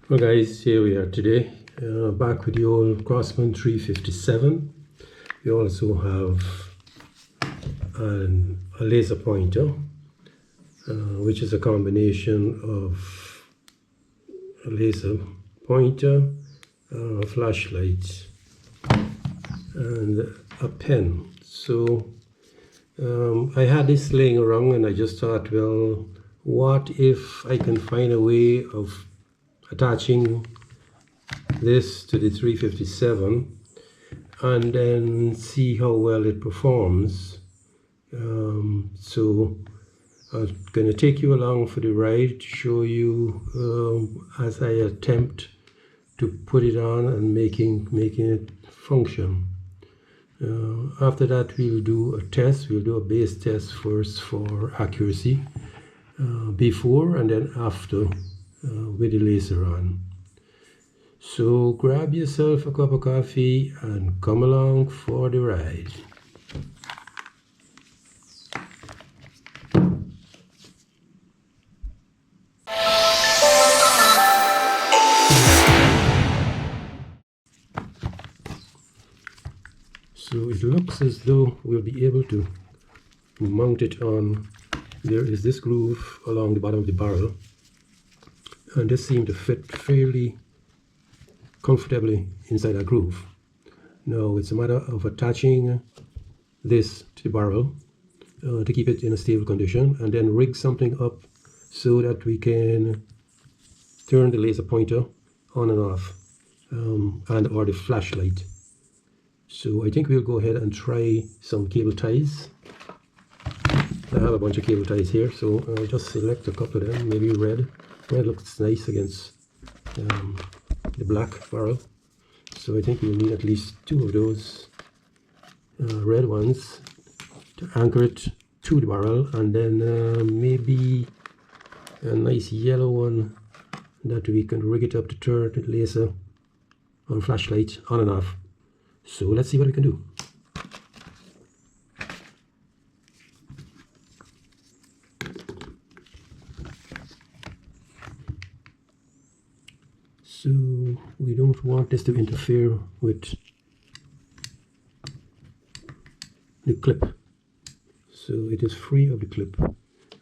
Well guys, here we are today, back with the old Crosman 357. We also have a laser pointer, which is a combination of a laser pointer, a flashlight, and a pen. So I had this laying around and I just thought, well, what if I can find a way of attaching this to the 357 and then see how well it performs. So I'm going to take you along for the ride to show you as I attempt to put it on and making it function. After that we'll do a test. We'll do a base test first for accuracy, before and then after with the laser on. So grab yourself a cup of coffee and come along for the ride. So it looks as though we'll be able to mount it on. There is this groove along the bottom of the barrel, and this seemed to fit fairly comfortably inside that groove. Now it's a matter of attaching this to the barrel to keep it in a stable condition, and then rig something up so that we can turn the laser pointer on and off, and or the flashlight. So I think we'll go ahead and try some cable ties. I have a bunch of cable ties here, so I'll just select a couple of them. Maybe red. Red looks nice against the black barrel. So I think we'll need at least 2 of those red ones to anchor it to the barrel, and then maybe a nice yellow one that we can rig it up to turn the laser or flashlight on and off. So let's see what we can do. So we don't want this to interfere with the clip. So it is free of the clip.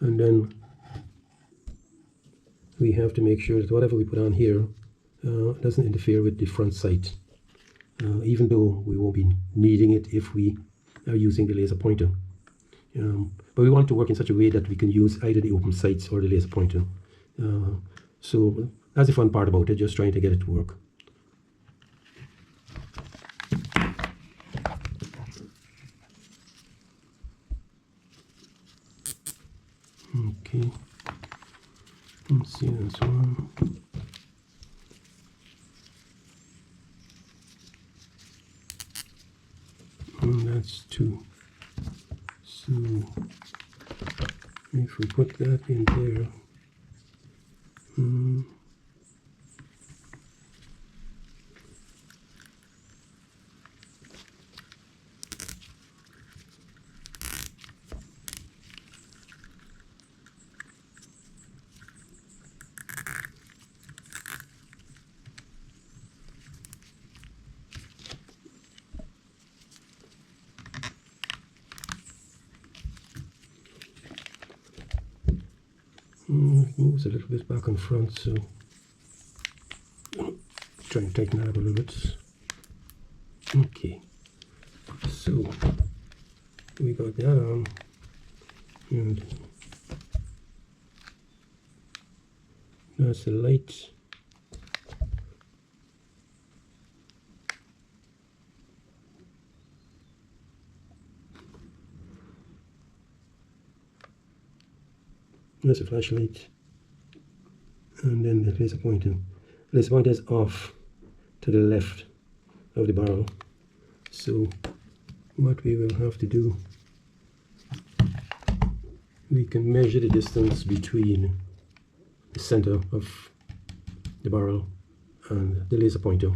And then we have to make sure that whatever we put on here doesn't interfere with the front sight, even though we won't be needing it if we are using the laser pointer. But we want to work in such a way that we can use either the open sights or the laser pointer. So that's the fun part about it, just trying to get it to work. Okay, let's see this one. And that's 2. So if we put that in there, it moves a little bit back and front, so try and tighten that up a little bit. Okay, so we got that on, and that's the light. That's a flashlight, and then the laser pointer. The laser pointer is off to the left of the barrel. So what we will have to do, we can measure the distance between the center of the barrel and the laser pointer,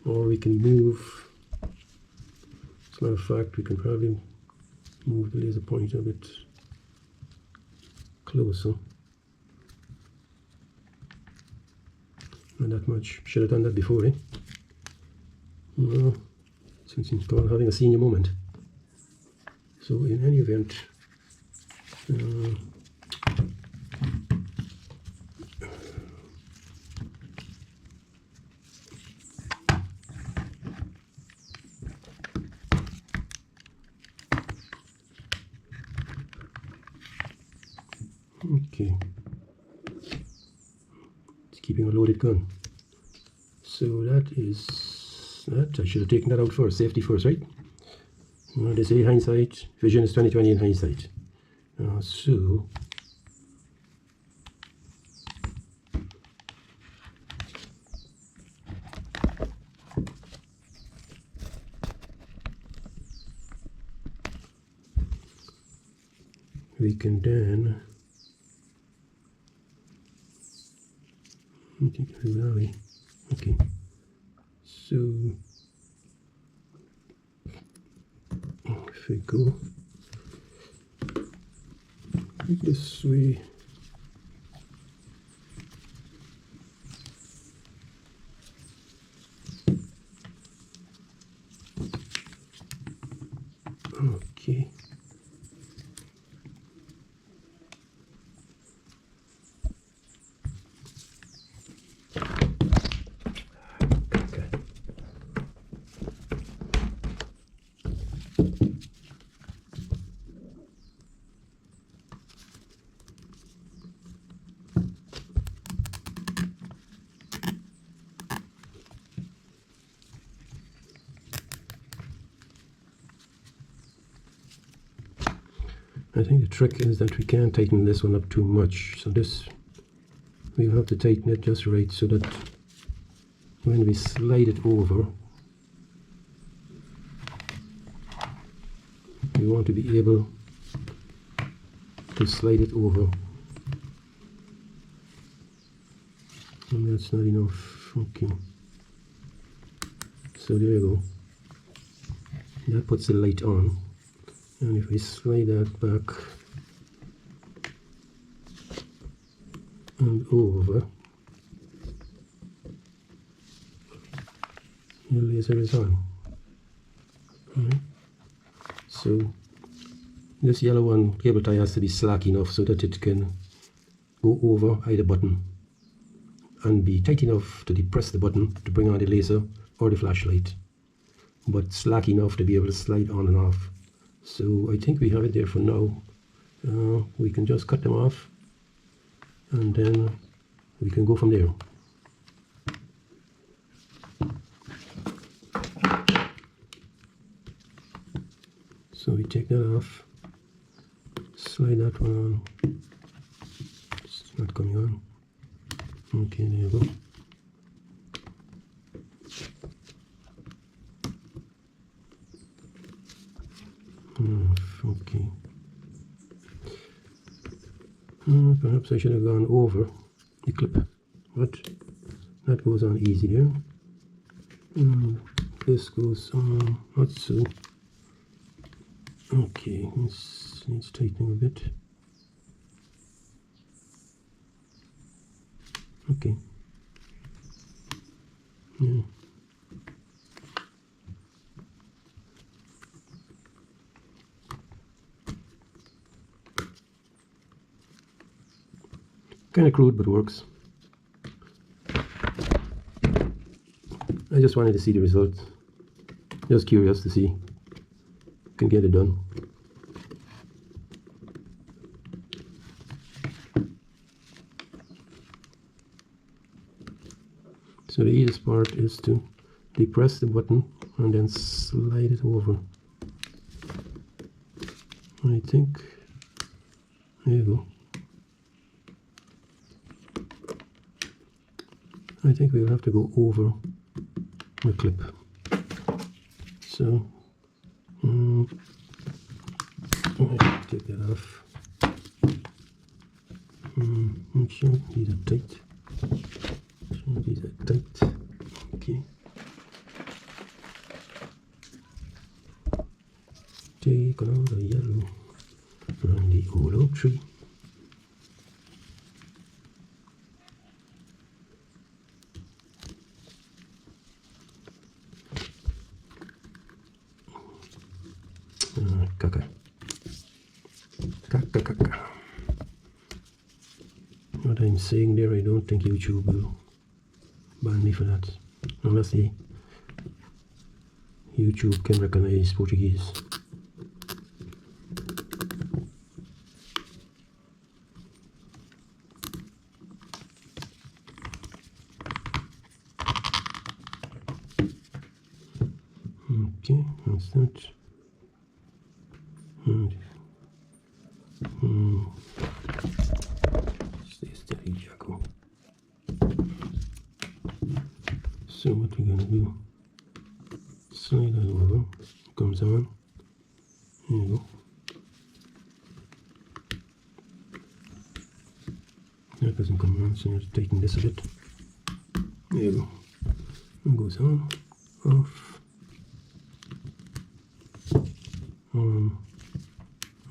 or we can move. As a matter of fact, we can probably move the laser pointer a bit closer. Not that much. Should have done that before, eh? No, since it's called having a senior moment. So in any event, okay, it's keeping a loaded gun. So that is that. I should have taken that out first, safety first, right? Well, they say hindsight, vision is 20/20 in hindsight. So we can then, I think where are we? Okay, so if we go this way, okay. I think the trick is that we can't tighten this one up too much. So this, we'll have to tighten it just right so that when we slide it over, we want to be able to slide it over. And that's not enough. Okay. So there you go. That puts the light on. And if we slide that back and over, the laser is on. Right. So this yellow one cable tie has to be slack enough so that it can go over either button and be tight enough to depress the button to bring on the laser or the flashlight, but slack enough to be able to slide on and off. So I think we have it there for now. We can just cut them off and then we can go from there. So we take that off, slide that one on. It's not coming on. Okay, there you go. Okay. Perhaps I should have gone over the clip, but that goes on easy there. This goes on not so. Okay, this needs tightening a bit. Okay. Yeah. Kind of crude, but works. I just wanted to see the result. Just curious to see. Can get it done. So the easiest part is to depress the button and then slide it over. I think, there you go. I think we'll have to go over the clip. So, take that off. Make sure these are tight. These are tight. Okay. Take all the yellow from the old oak tree. kaka. Kaka kaka. What I'm saying there, I don't think YouTube will ban me for that. Unless the YouTube can recognize Portuguese. Okay, that's that. Stay steady, Jacko. So what we're gonna do? Slide that over. Comes on. There you go. That doesn't come on, so you have to tighten this a bit. There you go. It goes on, off, on,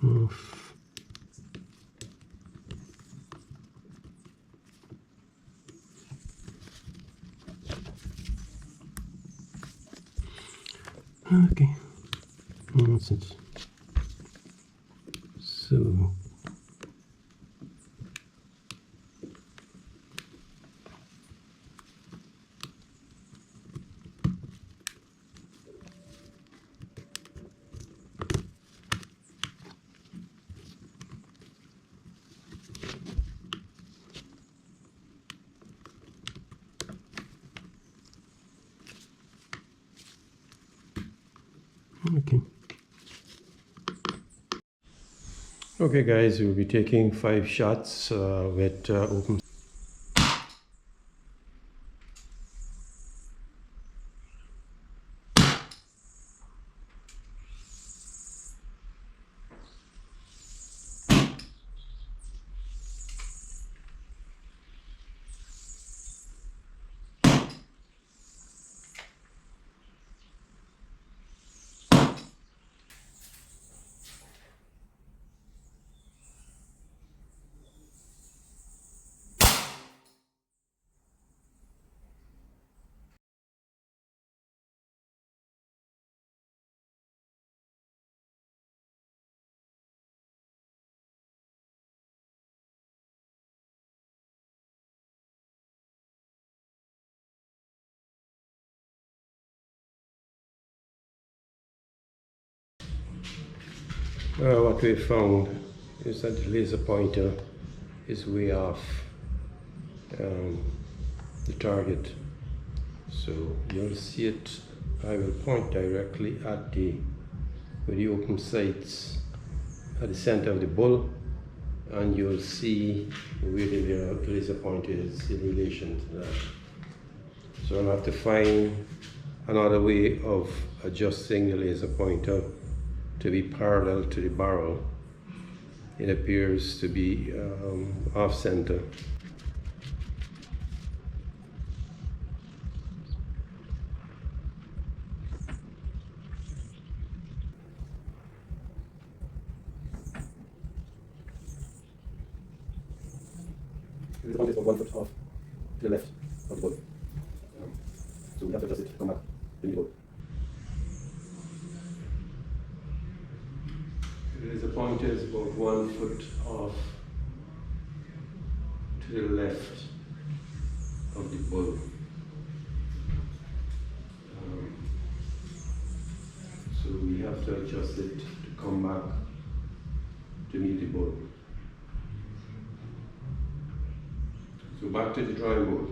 off. Okay, that's it. So okay. Okay guys, we'll be taking 5 shots with open. What we found is that the laser pointer is way off the target. So you'll see it, I will point directly at the open sights at the center of the bull, and you'll see where the laser pointer is in relation to that. So I'll have to find another way of adjusting the laser pointer to be parallel to the barrel. It appears to be off center. The point is 1 foot off to the left of the boat. So we have to adjust it, come back to the boat. The pointer is about 1 foot off to the left of the bull. So we have to adjust it to come back to meet the bull. So back to the drawing board.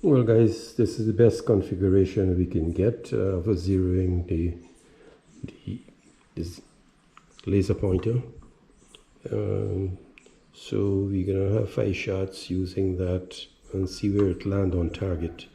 Well guys, this is the best configuration we can get for zeroing this laser pointer. So we're gonna have 5 shots using that and see where it lands on target.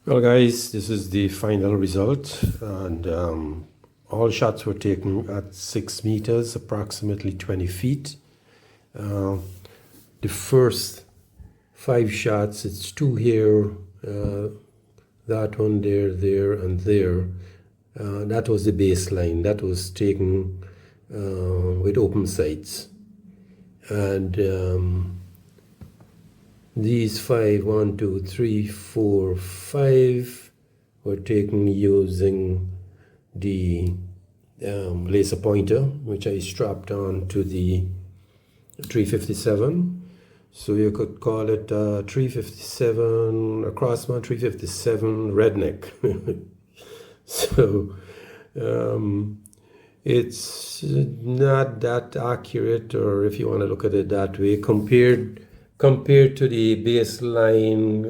Well, guys, this is the final result, and all shots were taken at 6 meters, approximately 20 feet. The first 5 shots, it's 2 here, that one there, and there. That was the baseline. That was taken with open sights. And these 5, 1, 2, 3, 4, 5 were taken using the laser pointer, which I strapped on to the 357. So you could call it 357, a Crosman 357 redneck. So it's not that accurate, or if you want to look at it that way, compared to the baseline.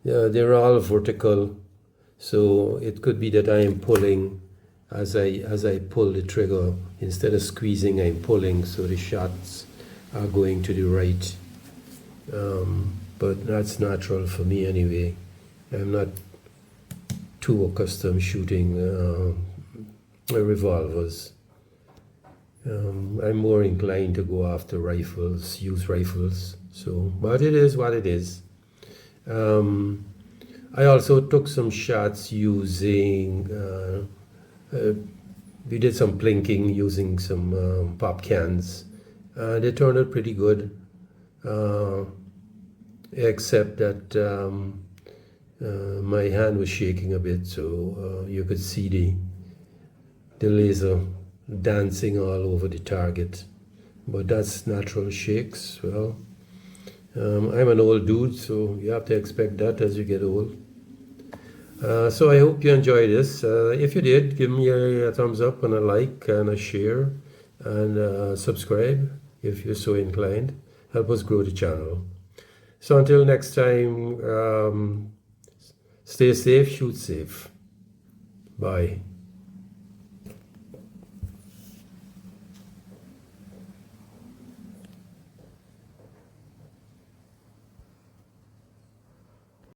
They're all vertical, so it could be that I am pulling as I pull the trigger. Instead of squeezing, I'm pulling, so the shots are going to the right. But that's natural for me anyway. I'm not too accustomed shooting revolvers. I'm more inclined to go after rifles, use rifles. So, but it is what it is. I also took some shots using, we did some plinking using some pop cans. They turned out pretty good, except that my hand was shaking a bit, so you could see the laser dancing all over the target. But that's natural shakes. Well, I'm an old dude, so you have to expect that as you get old. So I hope you enjoyed this. If you did, give me a thumbs up and a like and a share, and subscribe if you're so inclined. Help us grow the channel. So until next time, stay safe, shoot safe. Bye.